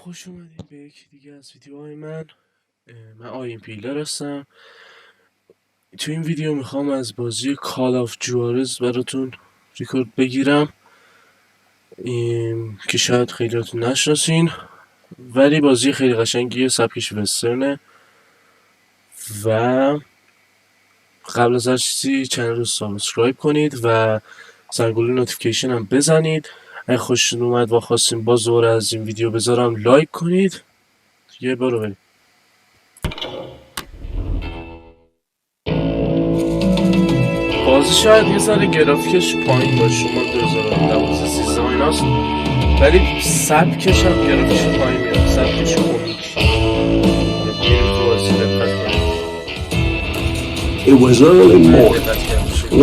خوش اومدید به یکی دیگه از ویدیوهای من. آیین پیلر هستم. تو این ویدیو میخوام از بازی کال آف جوارز براتون ریکورد بگیرم که شاید خیلیاتون نشناسین، ولی بازی خیلی قشنگیه، سبکش وسترنه و قبل از هر چیزی چنل رو سابسکرایب کنید و زنگوله نوتیفیکیشن هم بزنید. اگه خوشتون اومد و خواستین باز دوباره از این ویدیو بذارم لایک کنید. یه برو بریم. بازی شاید یه ذره گرافیکش پایین باشه، ما 2012-13 ایناست، ولی سبکش هم گرافیکش پایین میاد، سبکش خوبه. It was early morning.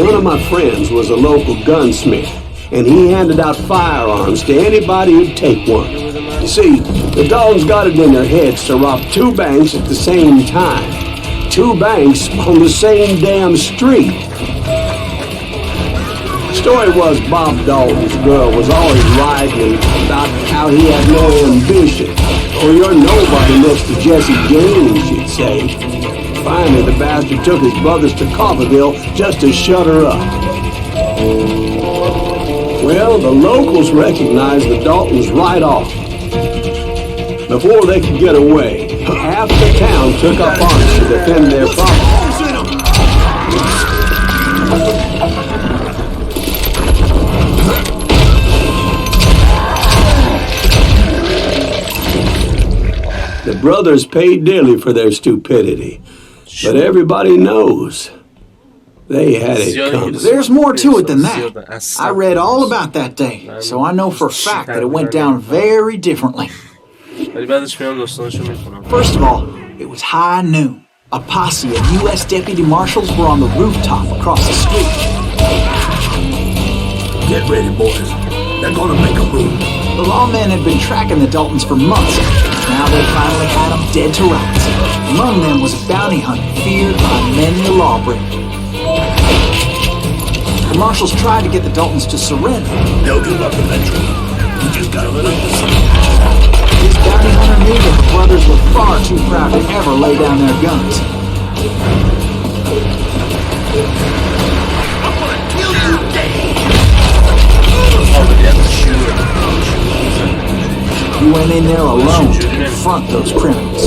One of my friends was a local gunsmith, and he handed out firearms to anybody who'd take one. You see, the Daltons got it in their heads to rob two banks at the same time. Two banks on the same damn street. The story was Bob Dalton's girl was always writing about how he had no ambition. Or you're nobody next to Jesse James, she'd say. Finally, the bastard took his brothers to Coffeyville just to shut her up. Well, the locals recognized the Daltons right off. Before they could get away, half the town took up arms to defend their property. The brothers paid dearly for their stupidity. But everybody knows they had it coming. There's more to it than that. I read all about that day, so I know for a fact that it went down very differently. First of all, it was high noon. A posse of U.S. deputy marshals were on the rooftop across the street. Get ready, boys. They're gonna make a move. The lawmen had been tracking the Daltons for months. Now they finally had them dead to rights. Among them was a bounty hunter feared by many a lawbreaker. The marshals tried to get the Daltons to surrender. They'll give up eventually. You just gotta let them decide. This bounty hunter knew that the brothers were far too proud to ever lay down their guns. I'm gonna kill you dead! He went in there alone to confront those criminals.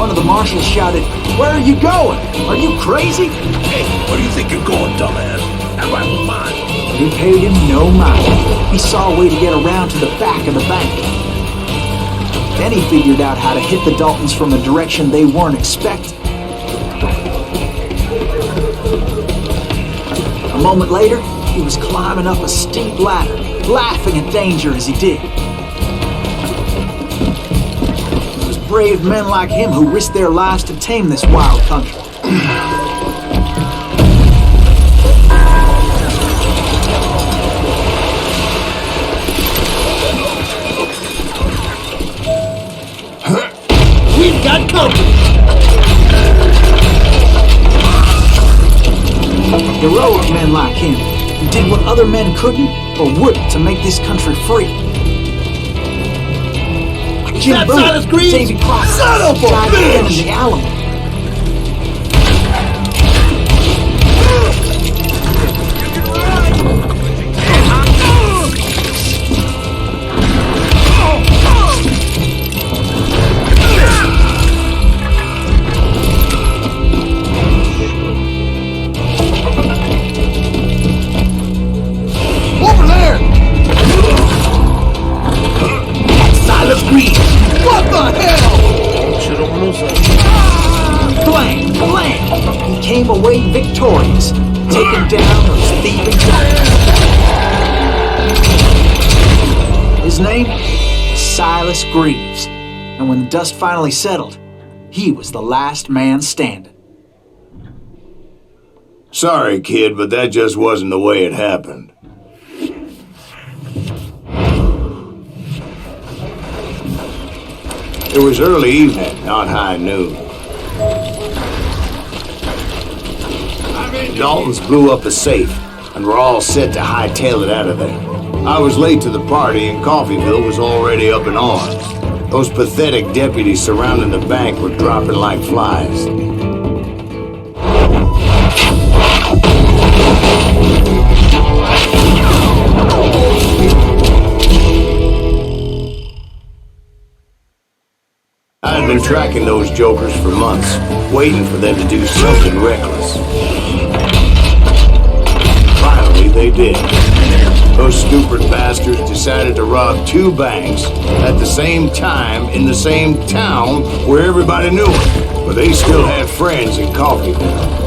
One of the marshals shouted, "Where are you going? Are you crazy?" Hey, where do you think you're going, dumbass? That right with mine. But he paid him no mind. He saw a way to get around to the back of the bank. Then he figured out how to hit the Daltons from a direction they weren't expecting. A moment later, he was climbing up a steep ladder, laughing at danger as he did. It was brave men like him who risked their lives to tame this wild country. We've got company! Heroic men like him, who did what other men couldn't or wouldn't to make this country free. Jim Boone, Davy Crockett, died again in the Alamo. What the hell? Blam! Blam! He came away victorious, taking down those thieving Daltons. His name was Silas Greaves, and when the dust finally settled, he was the last man standing. Sorry, kid, but that just wasn't the way it happened. It was early evening, not high noon. Daltons blew up the safe, and we're all set to hightail it out of there. I was late to the party and Coffeeville was already up in arms. Those pathetic deputies surrounding the bank were dropping like flies. I'd been tracking those jokers for months, waiting for them to do something reckless. Finally, they did. Those stupid bastards decided to rob 2 banks at the same time in the same town where everybody knew them, but they still had friends in Coffeeville.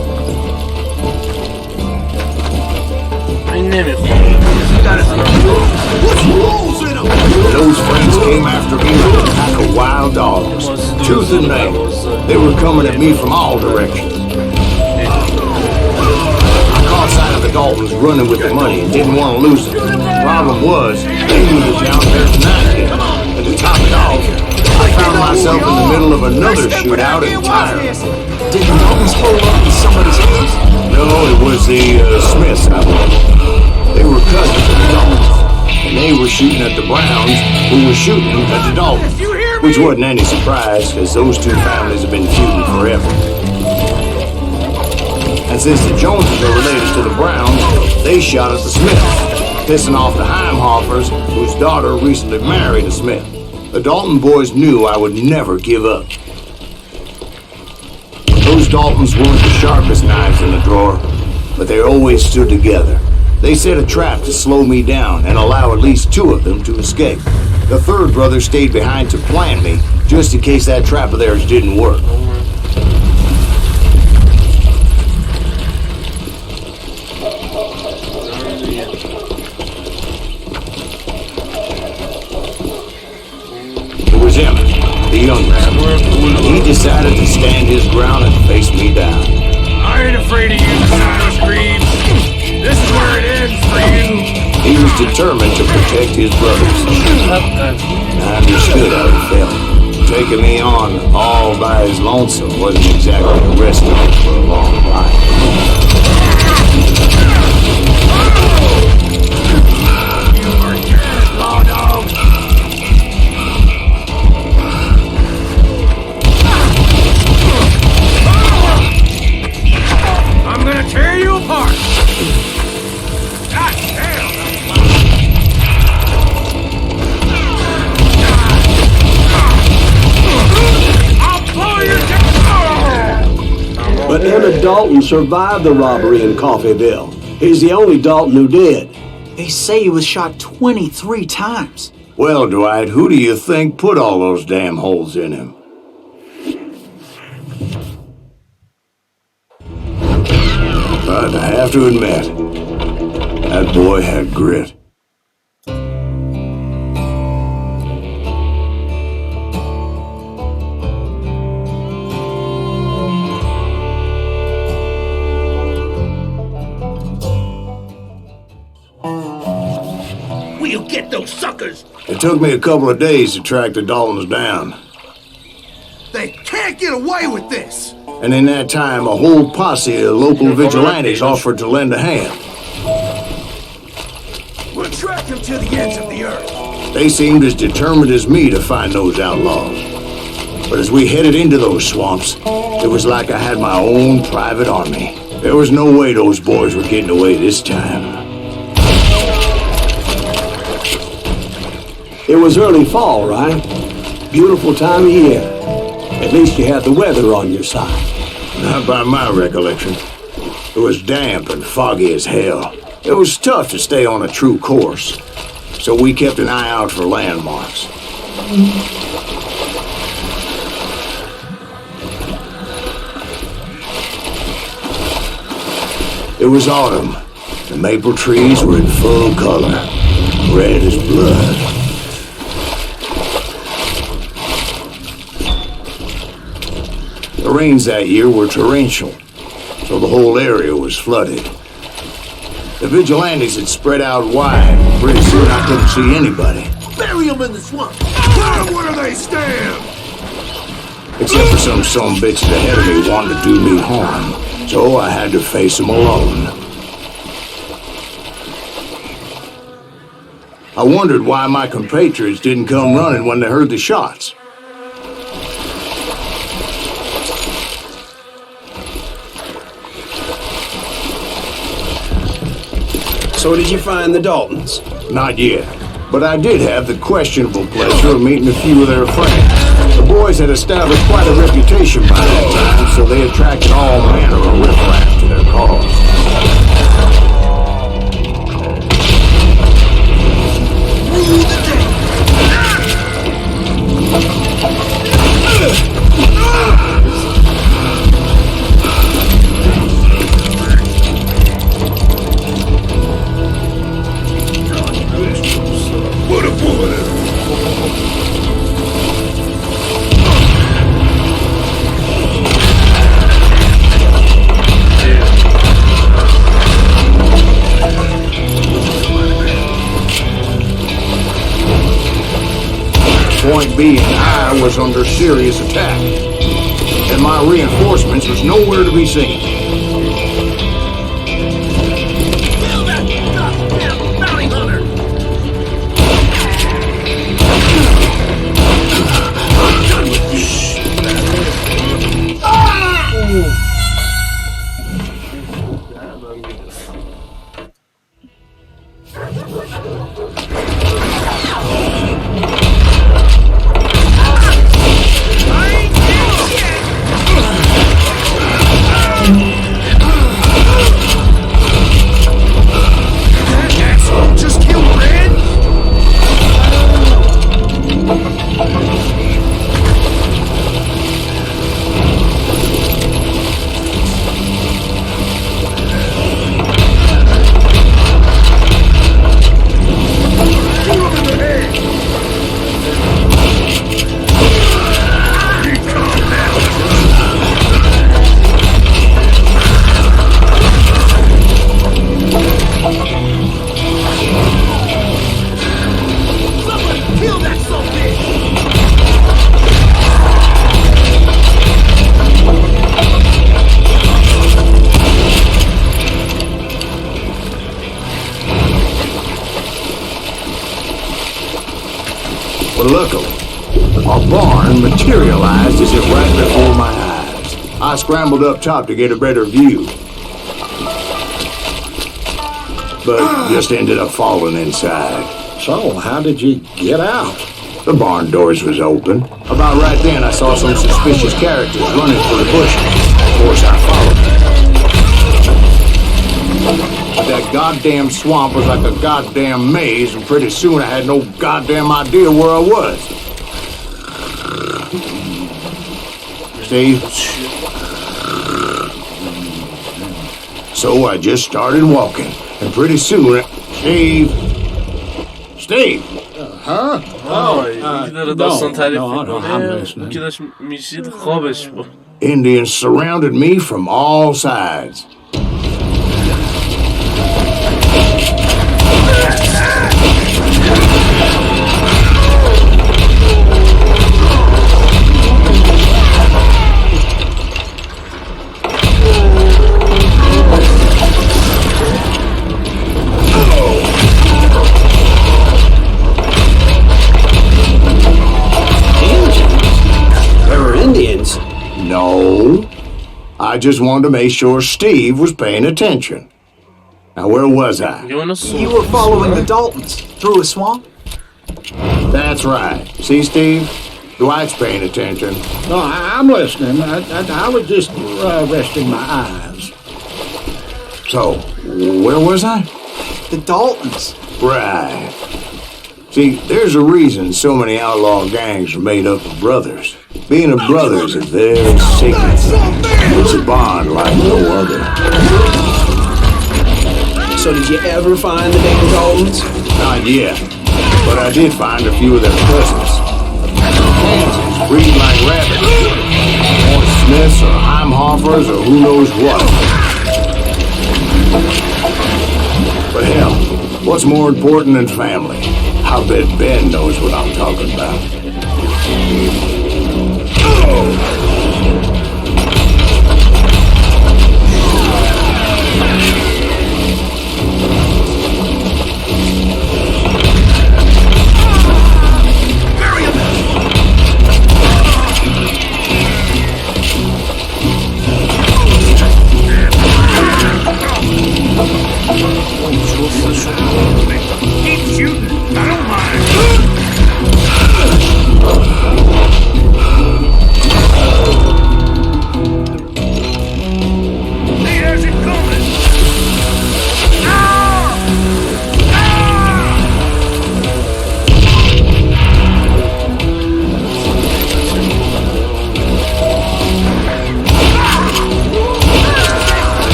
Those friends came after me like a pack of wild dogs, tooth and nail. They were coming at me from all directions. I caught sight of the Daltons running with the money and didn't want to lose it. Problem was, they knew the town better than I did. And to top it off, I found myself in the middle of another shootout entirely. Did the Daltons hold up in somebody's house? No, it was the Smiths, I believe. They were cousins of the Daltons. And they were shooting at the Browns, who were shooting at the Daltons. Which wasn't any surprise, because those 2 families have been feuding forever. And since the Joneses are related to the Browns, they shot at the Smiths, pissing off the Heimhoffers, whose daughter recently married a Smith. The Dalton boys knew I would never give up. Those Daltons weren't the sharpest knives in the drawer, but they always stood together. They set a trap to slow me down and allow at least 2 of them to escape. The 3rd brother stayed behind to plant me, just in case that trap of theirs didn't work. It was Emmett, the youngest. He decided to stand his ground and face me down. I ain't afraid of you, Cyrus Reeves. This is where it ends for you. He was determined to protect his brothers. I understood how he felt. Taking me on all by his lonesome wasn't exactly a restaurant for a long ride. You are dead, Bono. I'm gonna tear you apart. God damn. I'll blow your But Emmett Dalton survived the robbery in Coffeeville. He's the only Dalton who did. They say he was shot 23 times. Well, Dwight, who do you think put all those damn holes in him? But I have to admit, that boy had grit. We'll get those suckers. It took me a couple of days to track the Daltons down. They can't get away with this. And in that time, a whole posse of local vigilantes offered to lend a hand. We'll track them to the ends of the earth. They seemed as determined as me to find those outlaws. But as we headed into those swamps, it was like I had my own private army. There was no way those boys were getting away this time. It was early fall, right? Beautiful time of year. At least you had the weather on your side. Not by my recollection. It was damp and foggy as hell. It was tough to stay on a true course, so we kept an eye out for landmarks. It was autumn. The maple trees were in full color, red as blood. The rains that year were torrential, so the whole area was flooded. The vigilantes had spread out wide, and pretty soon I couldn't see anybody. Bury them in the swamp. Let them where they stand. Except for some bitches ahead of me wanted to do me harm, so I had to face them alone. I wondered why my compatriots didn't come running when they heard the shots. So did you find the Daltons? Not yet, but I did have the questionable pleasure of meeting a few of their friends. The boys had established quite a reputation by that time, so they attracted all manner of riffraff to their cause. Point being, I was under serious attack, and my reinforcements was nowhere to be seen. Bounty hunter! But luckily, a barn materialized as if right before my eyes. I scrambled up top to get a better view, but just ended up falling inside. So, how did you get out? The barn doors was open. About right then, I saw some suspicious characters running for the bushes. Of course, I followed them. That goddamn swamp was like a goddamn maze, and pretty soon I had no goddamn idea where I was. Steve? So I just started walking, and pretty soon... Steve? Steve? داره داستان تعریف I'm میکنه listening. که داشت میشید خوابش بود. Indians surrounded me from all sides. Indians? No. I just wanted to make sure Steve was paying attention. Now, where was I? You were following the Daltons through a swamp? That's right. See, Steve? Dwight's paying attention. No, I'm listening. I was just resting my eyes. So, where was I? The Daltons. Right. See, there's a reason so many outlaw gangs are made up of brothers. Being a brother is a very sacred thing. It's a bond like no other. So did you ever find the damn Daltons? Not yet, but I did find a few of their cousins. Kansas breed like rabbits. Or Smiths or Heimhoffers or who knows what. But hell, what's more important than family? I bet Ben knows what I'm talking about.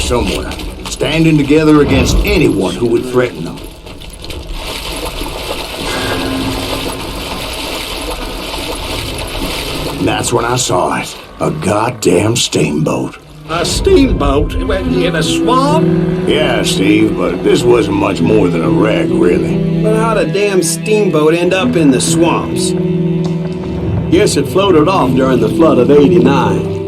somewhere, standing together against anyone who would threaten them. And that's when I saw it. A goddamn steamboat. A steamboat in a swamp? Yeah, Steve, but this wasn't much more than a wreck, really. But how'd a damn steamboat end up in the swamps? Guess it floated off during the flood of '89.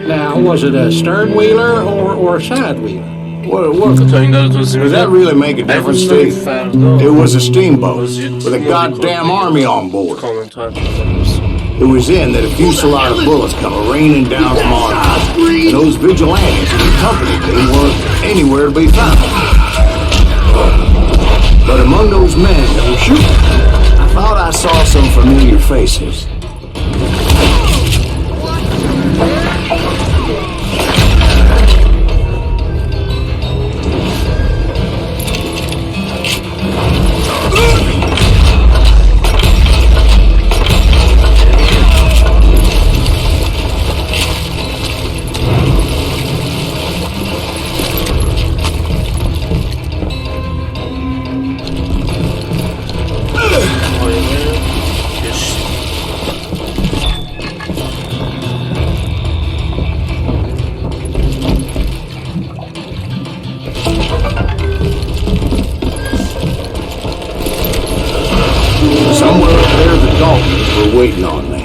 Now, was it a stern wheeler or a side wheeler? Does that really make a difference, Steve? It was a steamboat with a goddamn army on board. It was then that a fusillade of bullets come raining down from our house, and those vigilantes who accompanied me weren't anywhere to be found. But among those men that were shooting, I thought I saw some familiar faces. Somewhere up there, the Daltons were waiting on me.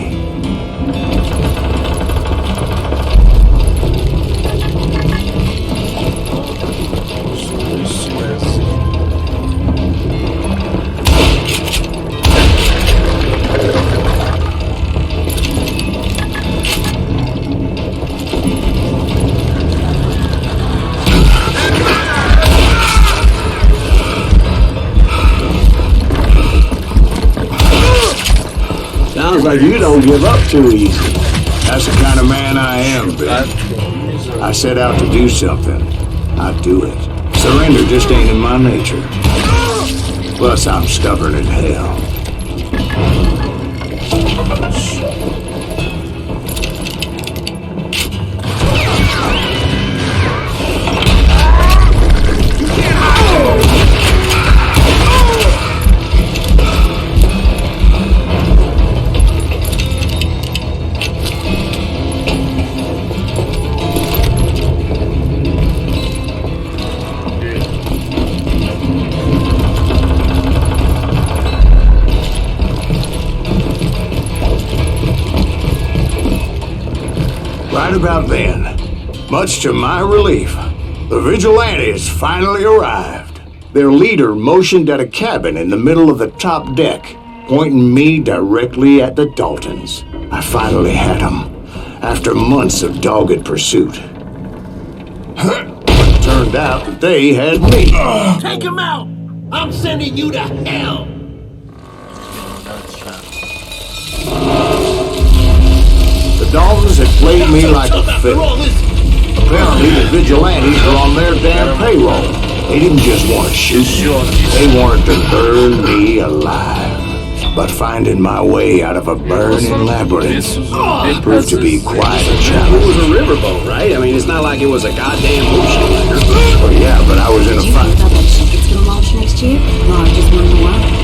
Sounds like you don't give up too easy. That's the kind of man I am, Bill. I set out to do something. I do it. Surrender just ain't in my nature. Plus, I'm stubborn as hell. Right about then, much to my relief, the vigilantes finally arrived. Their leader motioned at a cabin in the middle of the top deck, pointing me directly at the Daltons. I finally had them, after months of dogged pursuit. It turned out that they had me. Take him out! I'm sending you to hell! The Daltons had played me like a fiddle. Apparently, the vigilantes were on their damn payroll. They didn't just want to shoot me. They wanted to burn me alive. But finding my way out of a burning labyrinth proved to be quite a It challenge. was a riverboat, right? I mean, it's not like it was a goddamn ocean liner. Oh, yeah, but I was in a fight. It's gonna launch next year? Large is one away.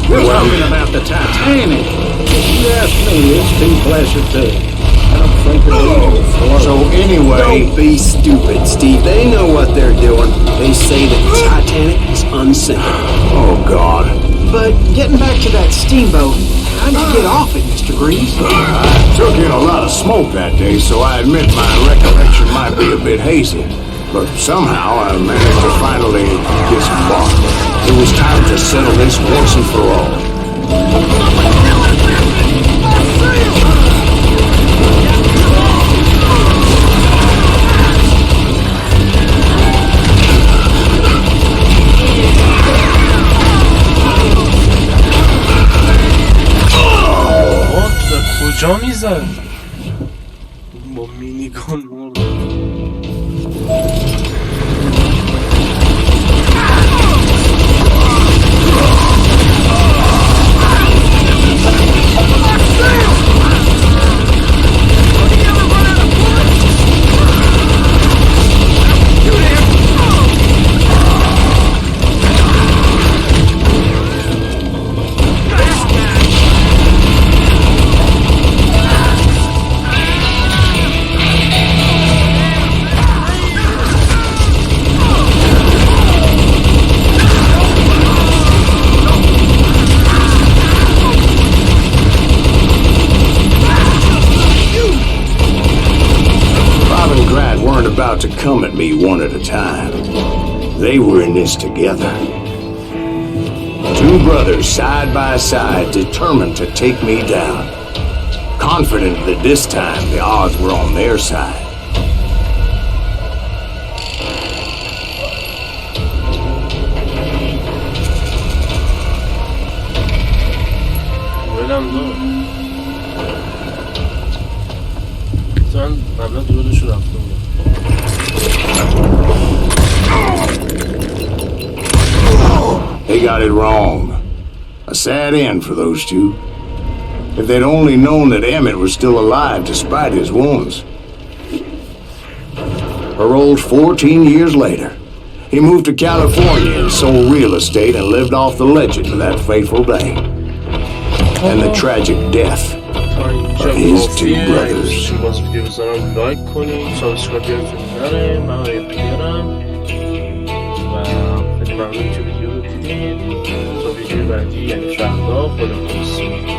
We're talking about the Titanic. If you ask me, it's too pleasant to. I don't think it is. So anyway, Don't be stupid, Steve. They know what they're doing. They say that the Titanic is unsinkable. oh God, But getting back to that steamboat, how'd you get off it, Mr. Greaves? I took in a lot of smoke that day, so I admit my recollection might be a bit hazy. But somehow I managed to finally disembark. It was time to settle this once and for all. کجا میزد با مینیگان مرد. about to come at me one at a time. They were in this together. Two brothers side by side, determined to take me down. Confident that this time the odds were on their side. قبلا دورشو رفته بودم. They got it wrong. A sad end for those two. If they'd only known that Emmett was still alive despite his wounds. Paroled 14 years later, he moved to California and sold real estate and lived off the legend of that fateful day. And the tragic death of his two brothers. باز ویدیو بزنم لایک کنید، سابسکرایب یادتون نره، من پیرم و خیلی ممنون که ویدیو رو دیدید. تا ویدیو بعدی یعنی فردا خداحافظ.